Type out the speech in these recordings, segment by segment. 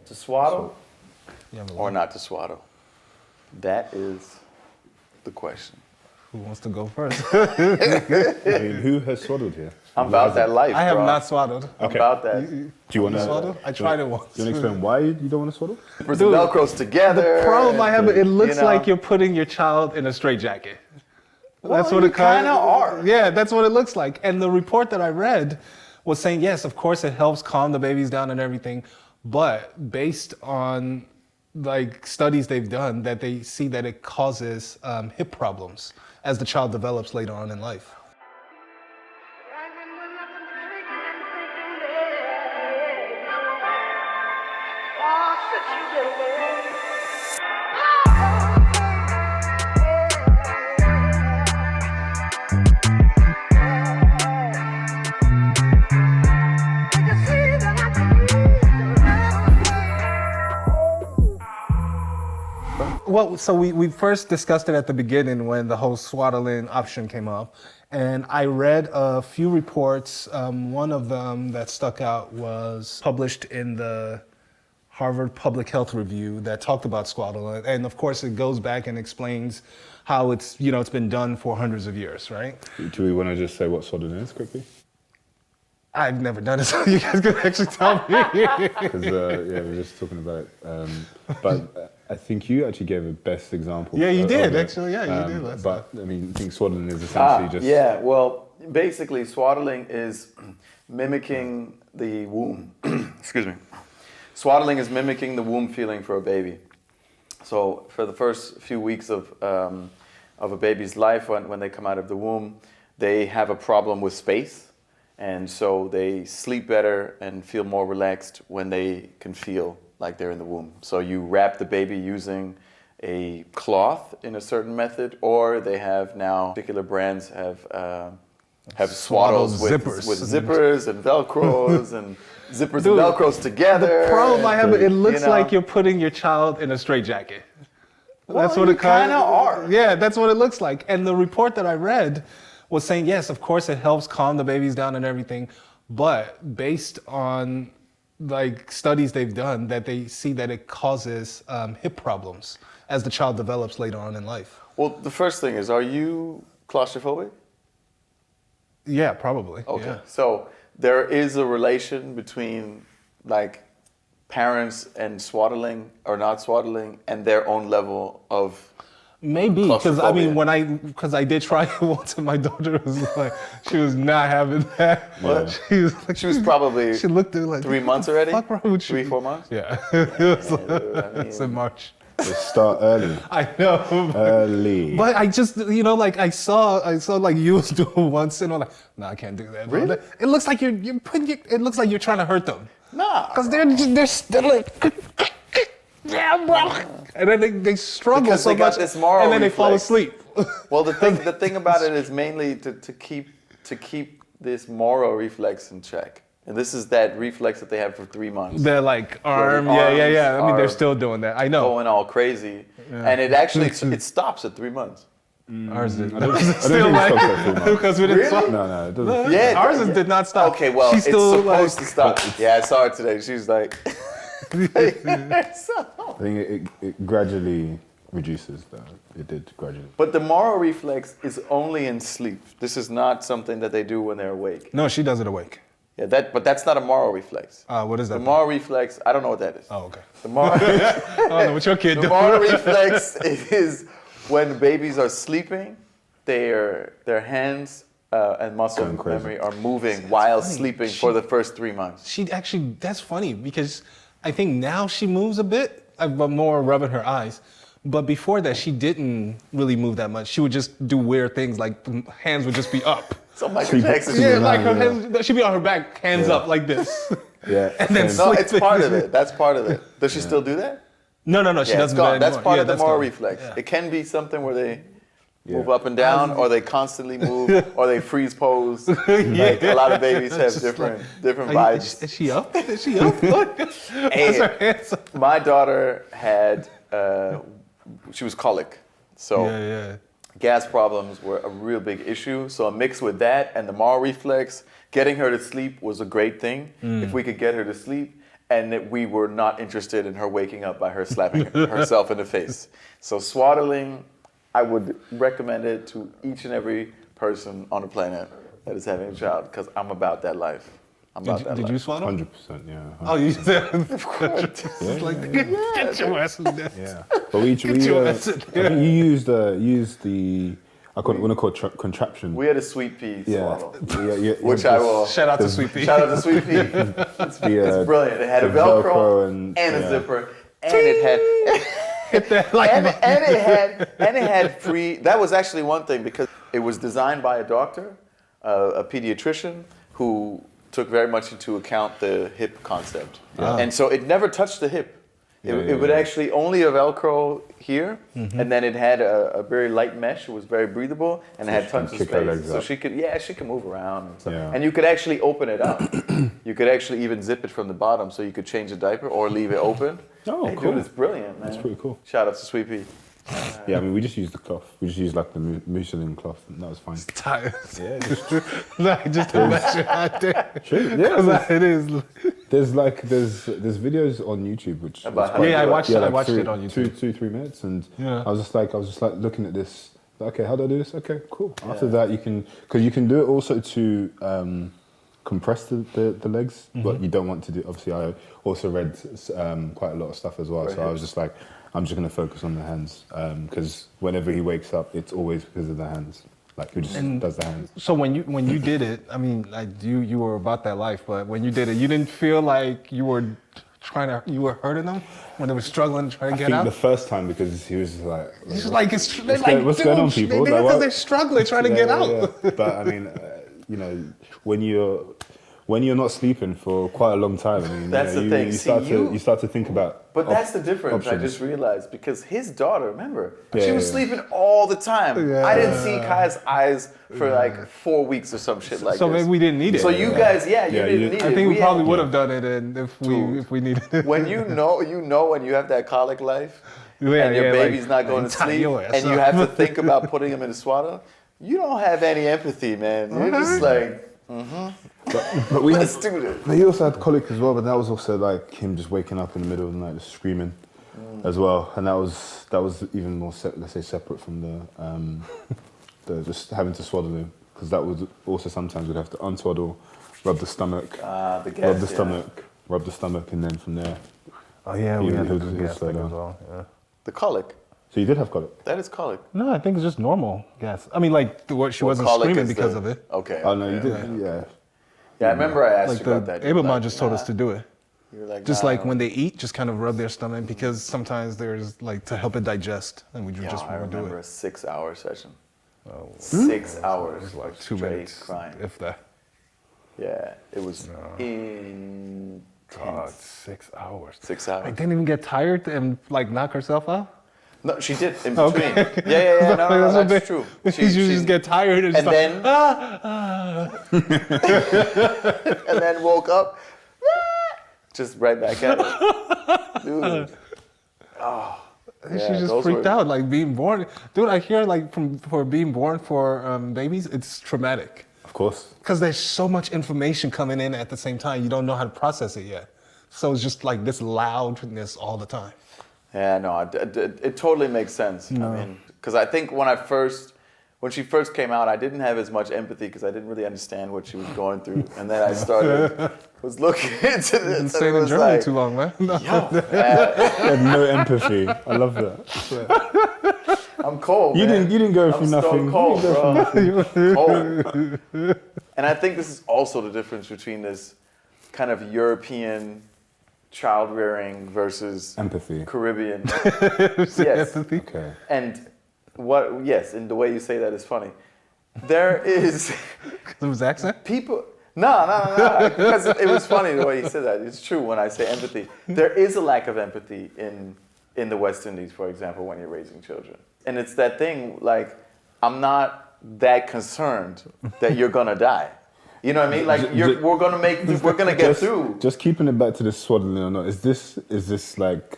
To swaddle or lot. not to swaddle? That is the question. Who wants to go first? I mean, who has swaddled here? I'm about that life, I have bro. not swaddled. I'm Okay. about that. Do you want to Swaddle? I tried it once. You want to explain why you don't want to swaddle? Zippers and Velcros together. The problem I have, it looks you know. like you're putting your child in a straitjacket. Well, you kind of are. Yeah, that's what it looks like. And the report that I read was saying, yes, of course it helps calm the babies down and everything, but based on like studies they've done, that they see that it causes hip problems as the child develops later on in life. Well, so we first discussed it at the beginning when the whole swaddling option came up. And I read a few reports. One of them that stuck out was published in the Harvard Public Health Review that talked about swaddle. And of course, it goes back and explains how it's been done for hundreds of years, right? Do we want to just say what swaddling is quickly? I've never done it, so you guys can actually tell me. Because, we were just talking about it. But I think you actually gave a best example. Yeah, you did, of it. actually. Yeah, you did. But, I mean, I think swaddling is essentially just... Yeah, well, basically, swaddling is mimicking the womb. Excuse me. Swaddling is mimicking the womb feeling for a baby. So for the first few weeks of a baby's life, when they come out of the womb, they have a problem with space. And so they sleep better and feel more relaxed when they can feel like they're in the womb. So you wrap the baby using a cloth in a certain method, or they have now, particular brands have swaddles with zippers and Velcros and zippers and Velcros together. The problem I have, it looks like you're putting your child in a straitjacket. Well, that's what it kind of are. Yeah, that's what it looks like. And the report that I read was saying, yes, of course it helps calm the babies down and everything, but based on like studies they've done, that they see that it causes hip problems as the child develops later on in life. Well, the first thing is, are you claustrophobic? Yeah, probably. Okay, Yeah. so there is a relation between like parents and swaddling or not swaddling and their own level of maybe, because I mean, claustrophobia. because I did try it once, and my daughter was like, she was not having that. What? She was probably she looked at like 3 months already. Fuck wrong with you? 3-4 months. Yeah, it's in March. Just start early. I know. Early. But I just, I saw like you was doing once, and I'm like, no, I can't do that. Really? It looks like you're putting. It looks like you're trying to hurt them. Nah. Because they're still like. Yeah, bro. And then they struggle Because so they got much, this moral and then they fall reflex. asleep. Well, the thing about it is mainly to keep this moral reflex in check. And this is that reflex that they have for 3 months. They're like arm, arms yeah. I mean, they're are still doing that. I know. Going all crazy. Yeah. And it actually, it stops at 3 months. Ours did. I don't think it stops at 3 months. Because we didn't Really? stop. No, it doesn't. Yeah, Ours did not stop. Okay, well, She's it's still supposed to stop. Yeah, I saw it today. She was like... I think it gradually reduces, though. It did gradually. But the moral reflex is only in sleep. This is not something that they do when they're awake. No, she does it awake. Yeah, but that's not a moral reflex. What is that? The moral reflex, I don't know what that is. Oh, okay. The moral, I don't know what your kid the doing. moral reflex is when babies are sleeping, their hands and muscle Going crazy. memory are moving while funny. sleeping for the first 3 months. She actually, that's funny because I think now she moves a bit, but more rubbing her eyes. But before that, she didn't really move that much. She would just do weird things, like hands would just be up. So Michael Jackson. Yeah, around, like her yeah. hands, she'd be on her back, hands up like this. Yeah. And then same. No, it's sleeping. part of it. That's part of it. Does she still do that? No, she Yeah, it's doesn't do gone. that That's anymore. part Yeah, of the that's moral gone. reflex. Yeah. It can be something where they move Yeah. up and down, or they constantly move, or they freeze pose. Like a lot of babies have different vibes. Is she up? Is she up? Look. That's her hands up. My daughter had, she was colic, so Yeah. gas problems were a real big issue. So a mix with that and the moral reflex, getting her to sleep was a great thing. If we could get her to sleep, and that we were not interested in her waking up by her slapping herself in the face. So swaddling, I would recommend it to each and every person on the planet that is having a child, because I'm about that life. Did you swaddle? 100%, yeah. 100%. Oh, you said. Of course. Get your ass in there. Yeah. But we I think you used the, I want to call it contraption. We had a sweet pea swaddle, Yeah, which I will. Shout out to Sweet Pea. Shout out to Sweet Pea. It's brilliant. It had a Velcro and a zipper, and it had. and it had free. That was actually one thing, because it was designed by a doctor, a pediatrician, who took very much into account the hip concept, and so it never touched the hip. It would actually only a Velcro here, and then it had a very light mesh. It was very breathable, and it had tons of space. So she could move around and stuff. And you could actually open it up. You could actually even zip it from the bottom, so you could change the diaper or leave it open. Oh, hey, cool. Dude, it's brilliant, man. That's pretty cool. Shout out to Sweet Pea. Yeah, I mean, we just used the cloth. We just used like the mousseline cloth, and that was fine. Tired. Yeah, Just imagine out there. yeah. It is. There's videos on YouTube which About I watched like it on YouTube. 2-3 minutes, and Yeah. I was just like looking at this. Okay, how do I do this? Okay, cool. After that, you can do it also to compress the legs, but you don't want to do. Obviously, I also read quite a lot of stuff as well, so I was just like, I'm just going to focus on the hands, because whenever he wakes up, it's always because of the hands. Like, he just does the hands. So when you did it, I mean, like you were about that life, but when you did it, you didn't feel like you were hurting them when they were struggling to try to get out? I think the first time, because he was like... It's like, what's going on, people? Because they're struggling trying to get out. Yeah. But I mean, when you're not sleeping for quite a long time, I mean, that's the thing. You start to think about. But that's the difference. Options. I just realized, because his daughter, remember, she was sleeping all the time. Yeah. I didn't see Kai's eyes for like 4 weeks or some shit like this. So maybe we didn't need it. So you guys, you didn't need it. I think we probably would have done it, and if we needed it. When you know when you have that colic life, and your baby's not going to sleep, and you have to think about putting him in a swaddle, you don't have any empathy, man. You're just like, But we let's do this. But he also had colic as well, but that was also like him just waking up in the middle of the night just screaming as well, and that was even more separate from the just having to swaddle him, because that would also sometimes we'd have to unswaddle, rub the stomach, rub the stomach, and then from there. Oh yeah, we had to the gas thing as well. Yeah. The colic. So you did have colic? That is colic. No, I think it's just normal gas. I mean, like she wasn't screaming because of it. Okay. Oh no, you did. Yeah. Yeah, I remember I asked you about that. Abraham just told us to do it. You were like, just like when they eat, just kind of rub their stomach, because sometimes there's like to help it digest, and we just I want to do remember it. a 6-hour session. Oh, 6 hours. It's like 2 straight minutes, crying. if that. Yeah, it was intense. God, 6 hours. 6 hours. I didn't even get tired and like knock herself out. No, she did in between. Yeah. No, that's true. She just get tired and then and then woke up, just right back at it, dude. Oh, she just freaked out, like being born. Dude, I hear like for being born for babies, it's traumatic. Of course. Because there's so much information coming in at the same time, you don't know how to process it yet. So it's just like this loudness all the time. Yeah, no, it totally makes sense. No. I mean, because I think when she first came out, I didn't have as much empathy because I didn't really understand what she was going through. And then I was looking into this. You've been staying in Germany too long, man. You had no empathy. I love that. I'm cold, You man. didn't go through nothing. Cold, bro. Cold. And I think this is also the difference between this kind of European child rearing versus empathy. Caribbean. Yes. Empathy. Okay. And and the way you say that is funny. There is Because of his accent? people. No. Because it was funny the way you said that. It's true when I say empathy. There is a lack of empathy in the West Indies, for example, when you're raising children. And it's that thing, like, I'm not that concerned that you're gonna die. You know what I mean? Like we're gonna get through. Just keeping it back to the swaddling or not, is this like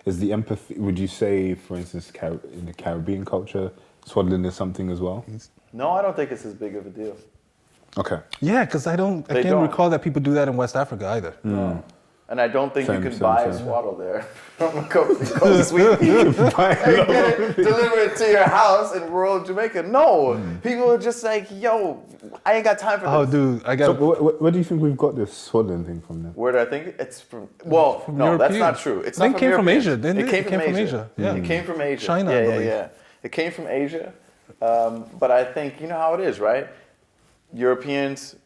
is the empathy? Would you say, for instance, in the Caribbean culture, swaddling is something as well? No, I don't think it's as big of a deal. Okay. Yeah, because I can't recall that people do that in West Africa either. No. And I don't think you can Same. buy a swaddle there from a company called Sweet Pea and get it delivered to your house in rural Jamaica. No, people are just like, yo, I ain't got time for Oh, this. dude, I So got. where do you think we've got this swaddling thing from then? Where do I think it's from? Well, no, that's European. not true. It's I not think it came from Europeans. Asia, didn't it? It came from Asia. Yeah. It came from Asia. China, I yeah, believe. yeah. It came from Asia. But I think, you know how it is, right? Europeans,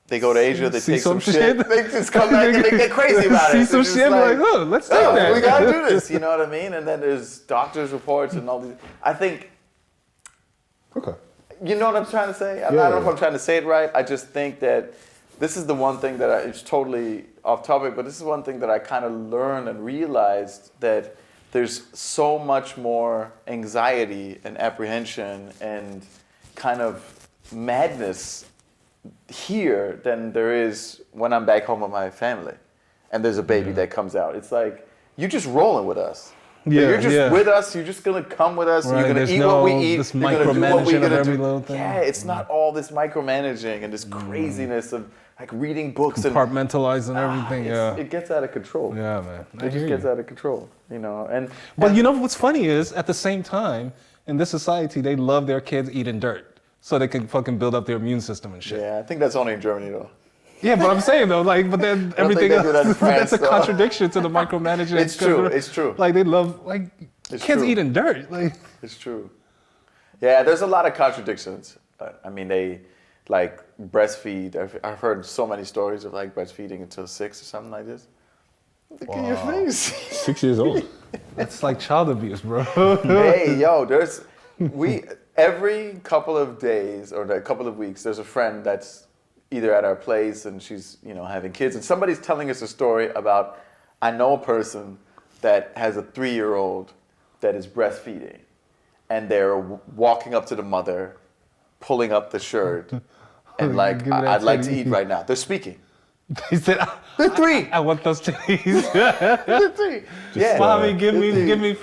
they go to Asia, they See take some some shit, shit. they just come back and they get crazy about it. See They're some just shit, like, oh, let's take "Oh, that. we gotta do this, you know what I mean? And then there's doctors' reports and all these. I think, Okay. you know what I'm trying to say? I Yeah. don't know if I'm trying to say it right. I just think that this is the one thing that it's totally off topic, but this is one thing that I kind of learned and realized that there's so much more anxiety and apprehension and kind of madness here than there is when I'm back home with my family and there's a baby that comes out. It's like, you're just rolling with us. Yeah, You're just yeah. with us. You're just gonna come with us. Right, You're gonna there's eat what we no eat. this You're gonna do what micromanaging we're of gonna every do. little thing. Yeah, it's not all this micromanaging and this craziness of like reading books and Compartmentalizing everything. Yeah. it gets out of control. Yeah, man. I It just hear gets you. out of control, you know. But and you know what's funny is at the same time in this society they love their kids eating dirt so they can fucking build up their immune system and shit. yeah, I think that's only in Germany though. Yeah, but I'm saying though, like, but then everything they do that in else, France, that's a though. contradiction to the micromanaging. It's true. It's true. Like they love like It's kids true. eating dirt. Like It's true. Yeah, there's a lot of contradictions. I mean, they like breastfeed. I've heard so many stories of like breastfeeding until 6 or something like this. Look at your face. 6 years old. it's like child abuse, bro. Hey, yo, every couple of days or a couple of weeks, there's a friend that's either at our place and she's, you know, having kids, and somebody's telling us a story about, I know a person that has a 3-year-old that is breastfeeding, and they're walking up to the mother, pulling up the shirt, and like, Give me that I'd like to titty." eat right now. They're speaking. He said, They're 3. I want those titties. They're 3. Yeah. Mommy, give me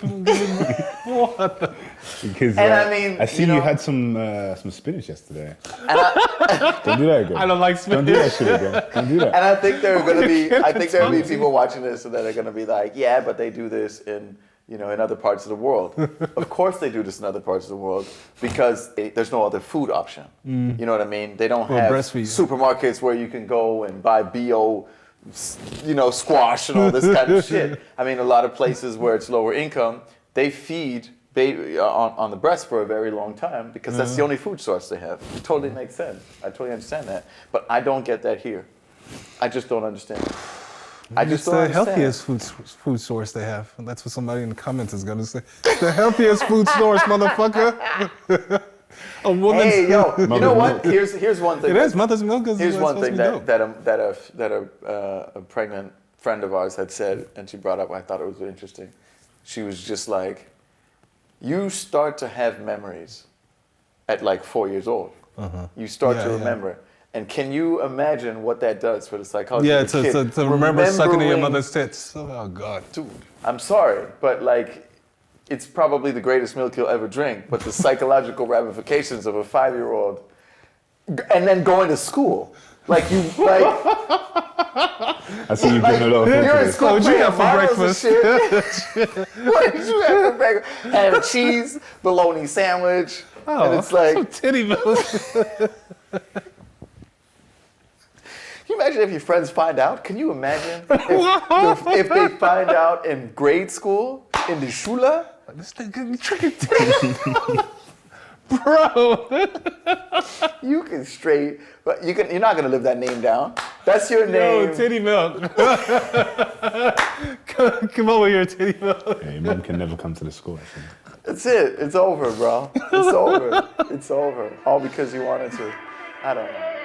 what? Because, And I mean, I see you you know- had some spinach yesterday. Don't do that again. I don't like Don't do that spinach. shit again. Don't do that. And I think there are going to be, I think there will be people watching this that are going to be like, yeah, but they do this in, you know, in other parts of the world. Of course they do this in other parts of the world because there's no other food option. You know what I mean? They don't have breastfeed. supermarkets where you can go and buy bio, you know, squash and all this kind of shit. I mean, a lot of places where it's lower income, they feed baby on the breast for a very long time because that's the only food source they have. It totally makes sense. I totally understand that. But I don't get that here. I just don't understand. I just It's don't the understand. healthiest food source they have. And that's what somebody in the comments is gonna say. It's the healthiest food source, motherfucker. A woman's Hey, yo, you know Mother's what? milk. Here's one thing. It is mother's milk. Here's one thing that a pregnant friend of ours had said, and she brought up. I thought it was interesting. She was just like, you start to have memories at like 4 years old. You start Yeah, to yeah. remember. And can you imagine what that does for the psychology Yeah, of the kid? to remember sucking in your Remembering- mother's tits. Oh God. Dude, I'm sorry, but like, it's probably the greatest milk you'll ever drink. But the psychological ramifications of a 5-year-old, and then going to school, like you, like I see you've given a lot of thought you're to in this. school What'd you playing have for marbles and shit. What did you have for breakfast? Have a cheese bologna sandwich, and it's like, some titty milk. can you imagine if your friends find out? Can you imagine if they find out in grade school, in the Schule? This thing could be tricking titty. Bro. You can straight, but you're not gonna live that name down. That's your name. Yo, titty milk. Come over here, titty milk. Yeah, your mum can never come to the school, actually. That's it. It's over, bro. It's over. It's over. All because you wanted to. I don't know.